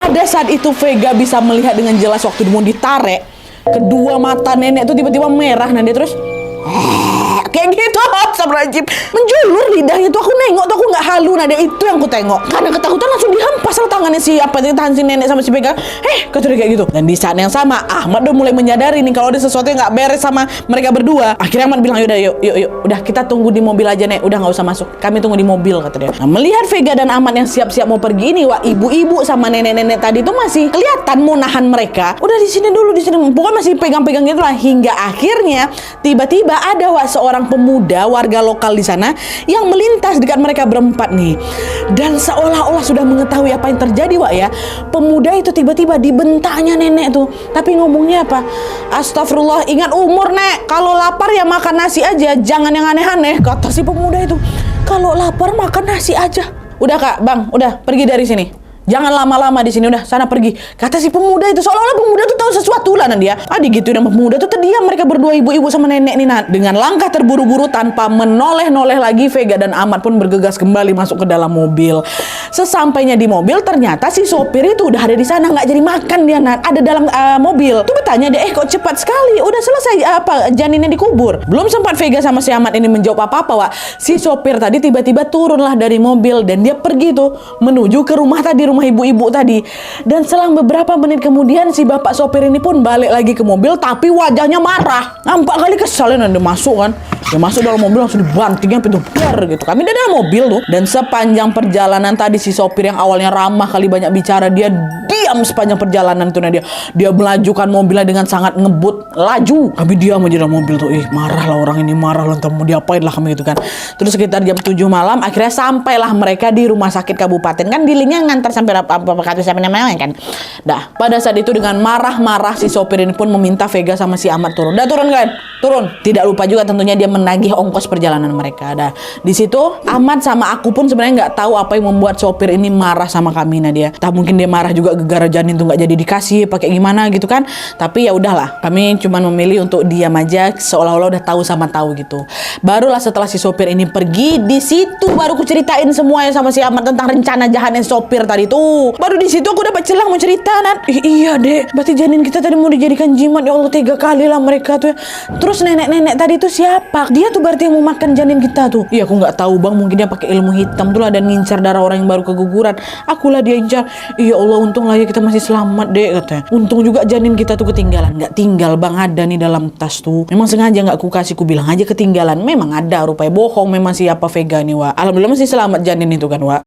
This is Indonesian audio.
Ada saat itu Vega bisa melihat dengan jelas waktu mau ditarik, kedua mata nenek tuh tiba-tiba merah, nah dia terus kayak gitu. Astagfirullahaladzim, menjulur lidahnya tuh, aku nengok tuh, aku nggak halu, nah dia itu yang aku tengok. Karena ketakutan langsung dihempas sama tangannya si tahan si nenek sama si Vega. Kata dia kayak gitu. Dan di saat yang sama Ahmad udah mulai menyadari nih kalau ada sesuatu yang nggak beres sama mereka berdua. Akhirnya Ahmad bilang, yaudah yuk, udah kita tunggu di mobil aja nek, udah nggak usah masuk, kami tunggu di mobil, kata dia. Nah, melihat Vega dan Ahmad yang siap-siap mau pergi ini, wah, ibu-ibu sama nenek-nenek tadi tuh masih kelihatan mau nahan mereka. Udah di sini dulu, di sini, pokoknya masih pegang-pegang gitu lah. Hingga akhirnya tiba-tiba ada seorang pemuda warga lokal di sana yang melintas dekat mereka berempat nih. Dan seolah-olah sudah mengetahui apa yang terjadi, Wak ya. Pemuda itu tiba-tiba dibentaknya nenek tuh. Tapi ngomongnya apa? Astagfirullah, ingat umur nek. Kalau lapar ya makan nasi aja, jangan yang aneh-aneh, kata si pemuda itu. Kalau lapar makan nasi aja. Udah kak, bang, udah pergi dari sini. Jangan lama-lama di sini, udah sana pergi, kata si pemuda itu. Seolah-olah pemuda tuh tahu sesuatu lah dia. Gitu dan pemuda tuh terdiam, mereka berdua ibu-ibu sama nenek nih. Nah, dengan langkah terburu-buru tanpa menoleh-noleh lagi, Vega dan Ahmad pun bergegas kembali masuk ke dalam mobil. Sesampainya di mobil, ternyata si sopir itu udah ada di sana, nggak jadi makan dia, Nat. Ada dalam mobil. Tuh bertanya dia, kok cepat sekali? Udah selesai janinnya dikubur? Belum sempat Vega sama si Ahmad ini menjawab apa-apa, Wak. Si sopir tadi tiba-tiba turunlah dari mobil dan dia pergi tuh menuju ke rumah tadi, rumah ibu-ibu tadi. Dan selang beberapa menit kemudian si bapak sopir ini pun balik lagi ke mobil, tapi wajahnya marah. Nampak kali kesalin, dan dia masuk kan. Dia masuk dalam mobil langsung dibantingnya pintu biar gitu. Kami udah dalam mobil tuh. Dan sepanjang perjalanan tadi si sopir yang awalnya ramah kali banyak bicara, dia diam sepanjang perjalanan tuh. Nah, dia melajukan mobilnya dengan sangat ngebut, laju. Kami diam aja dalam mobil tuh. Marah lah orang ini, marah lah, entah mau diapain lah kami gitu kan. Terus sekitar jam 7 malam akhirnya sampailah mereka di rumah sakit kabupaten. Kan dealingnya ngantar sampai apa siapa namanya kan. Dah, pada saat itu dengan marah-marah si sopir ini pun meminta Vega sama si Ahmad turun. Dah turun kan? Turun. Tidak lupa juga tentunya dia menagih ongkos perjalanan mereka. Dah, di situ Ahmad sama aku pun sebenarnya nggak tahu apa yang membuat sopir ini marah sama kami. Nah, dia tak mungkin dia marah juga gara-gara janin tuh nggak jadi dikasih, pakai gimana gitu kan. Tapi ya udahlah, kami cuma memilih untuk diam aja, seolah-olah udah tahu sama tahu gitu. Barulah setelah si sopir ini pergi, di situ baru ku ceritain semuanya sama si Ahmad tentang rencana jahatnya sopir tadi tuh. Baru di situ aku dapat celah mau cerita, Nat. Iya dek, berarti janin kita tadi mau dijadikan jimat. Ya Allah, 3 kali lah mereka tuh ya. Terus nenek-nenek tadi tuh siapa? Dia tuh berarti yang mau makan janin kita tuh. Iya, aku nggak tahu bang, mungkin dia pakai ilmu hitam tuh lah dan ngincar darah orang yang baru keguguran. Akulah dia incar. Iya Allah, untung lah ya kita masih selamat dek, katanya. Untung juga janin kita tuh ketinggalan. Nggak tinggal bang, ada nih dalam tas tuh. Memang sengaja nggak ku kasih, ku bilang aja ketinggalan. Memang ada, rupanya bohong memang siapa Vega nih, Wak. Alhamdulillah masih selamat janin itu kan, Wak.